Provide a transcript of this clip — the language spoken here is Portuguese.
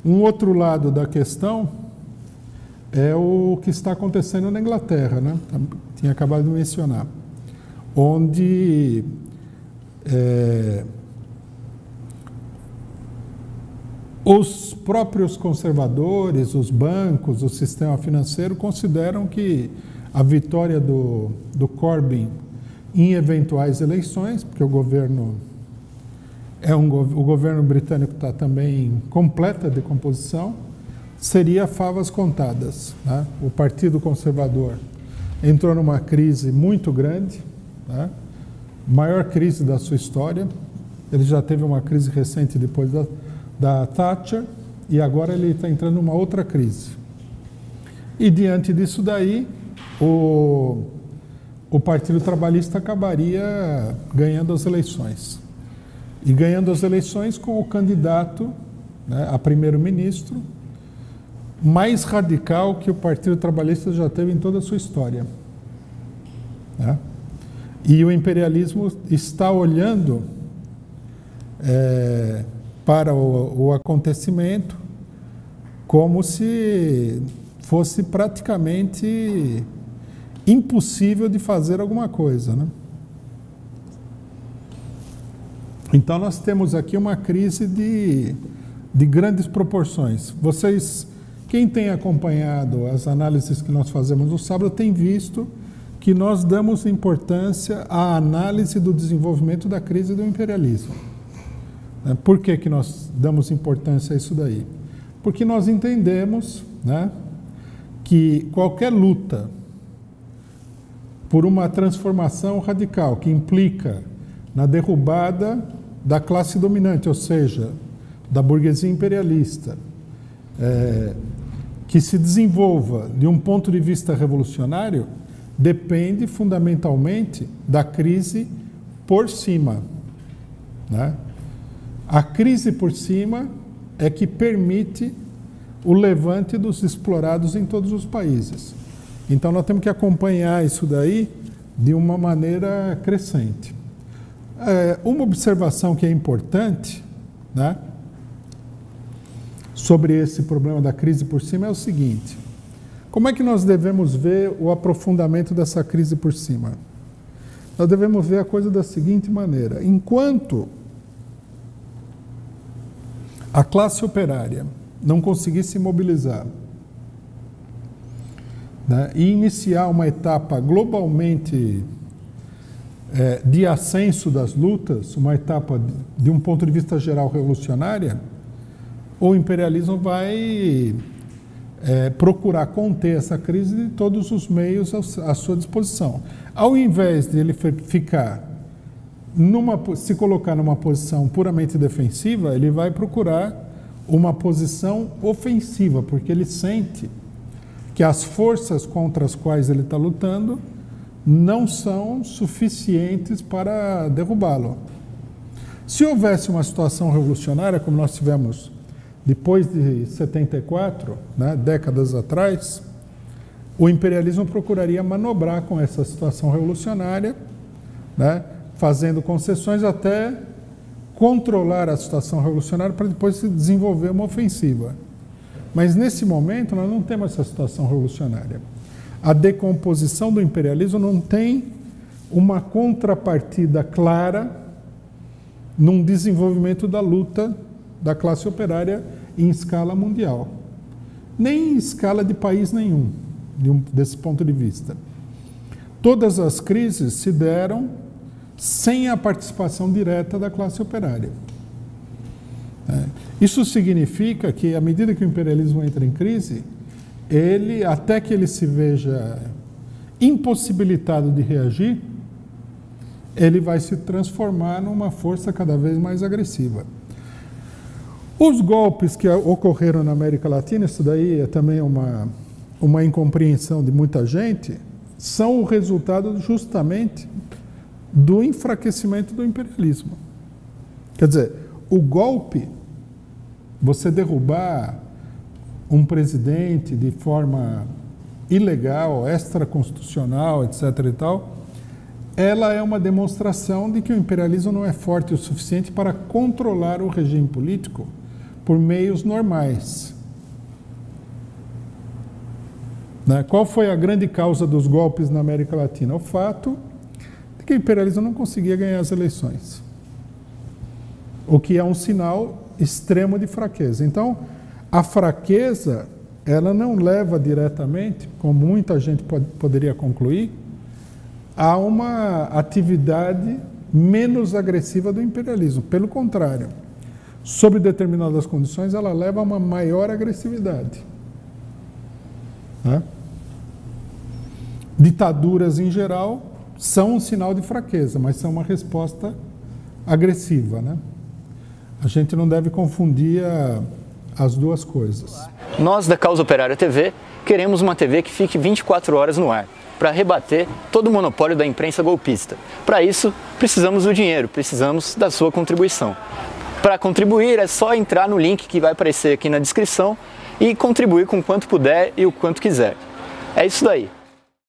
Um outro lado da questão é o que está acontecendo na Inglaterra, né? Tinha acabado de mencionar, onde os próprios conservadores, os bancos, o sistema financeiro consideram que a vitória do Corbyn em eventuais eleições, porque o governo o governo britânico está também em completa decomposição, seria favas contadas, né? O Partido Conservador entrou numa crise muito grande, né? Maior crise da sua história. Ele já teve uma crise recente depois da Thatcher e agora ele está entrando numa outra crise. E diante disso daí, o Partido Trabalhista acabaria ganhando as eleições. E ganhando as eleições com o candidato, né, a primeiro-ministro mais radical que o Partido Trabalhista já teve em toda a sua história, né? E o imperialismo está olhando para o acontecimento como se fosse praticamente impossível de fazer alguma coisa, né? Então nós temos aqui uma crise de grandes proporções. Quem tem acompanhado as análises que nós fazemos no sábado, tem visto que nós damos importância à análise do desenvolvimento da crise do imperialismo. Por que nós damos importância a isso daí? Porque nós entendemos, né, que qualquer luta por uma transformação radical que implica na derrubada da classe dominante, ou seja, da burguesia imperialista, que se desenvolva de um ponto de vista revolucionário, depende fundamentalmente da crise por cima, né? A crise por cima é que permite o levante dos explorados em todos os países. Então nós temos que acompanhar isso daí de uma maneira crescente. Uma observação que é importante, né, sobre esse problema da crise por cima é o seguinte: como é que nós devemos ver o aprofundamento dessa crise por cima? Nós devemos ver a coisa da seguinte maneira: enquanto a classe operária não conseguir se mobilizar, né, e iniciar uma etapa globalmente de ascenso das lutas, uma etapa de um ponto de vista geral revolucionária, o imperialismo vai procurar conter essa crise de todos os meios à sua disposição. Ao invés de ele ficar se colocar numa posição puramente defensiva, ele vai procurar uma posição ofensiva, porque ele sente que as forças contra as quais ele está lutando não são suficientes para derrubá-lo. Se houvesse uma situação revolucionária, como nós tivemos depois de 74, né, décadas atrás, o imperialismo procuraria manobrar com essa situação revolucionária, né, fazendo concessões até controlar a situação revolucionária para depois se desenvolver uma ofensiva. Mas nesse momento nós não temos essa situação revolucionária. A decomposição do imperialismo não tem uma contrapartida clara num desenvolvimento da luta da classe operária em escala mundial, nem em escala de país nenhum, desse ponto de vista. Todas as crises se deram sem a participação direta da classe operária. Isso significa que, à medida que o imperialismo entra em crise, até que ele se veja impossibilitado de reagir, ele vai se transformar numa força cada vez mais agressiva. Os golpes que ocorreram na América Latina, isso daí é também uma incompreensão de muita gente, são o resultado justamente do enfraquecimento do imperialismo. Quer dizer, o golpe, você derrubar um presidente de forma ilegal, extraconstitucional, etc. e tal, ela é uma demonstração de que o imperialismo não é forte o suficiente para controlar o regime político, por meios normais. Né? Qual foi a grande causa dos golpes na América Latina? O fato de que o imperialismo não conseguia ganhar as eleições. O que é um sinal extremo de fraqueza. Então, a fraqueza, ela não leva diretamente, como muita gente poderia concluir, a uma atividade menos agressiva do imperialismo. Pelo contrário, sob determinadas condições, ela leva a uma maior agressividade. Né? Ditaduras, em geral, são um sinal de fraqueza, mas são uma resposta agressiva. Né? A gente não deve confundir as duas coisas. Nós, da Causa Operária TV, queremos uma TV que fique 24 horas no ar, para rebater todo o monopólio da imprensa golpista. Para isso, precisamos do dinheiro, precisamos da sua contribuição. Para contribuir, é só entrar no link que vai aparecer aqui na descrição e contribuir com o quanto puder e o quanto quiser. É isso daí.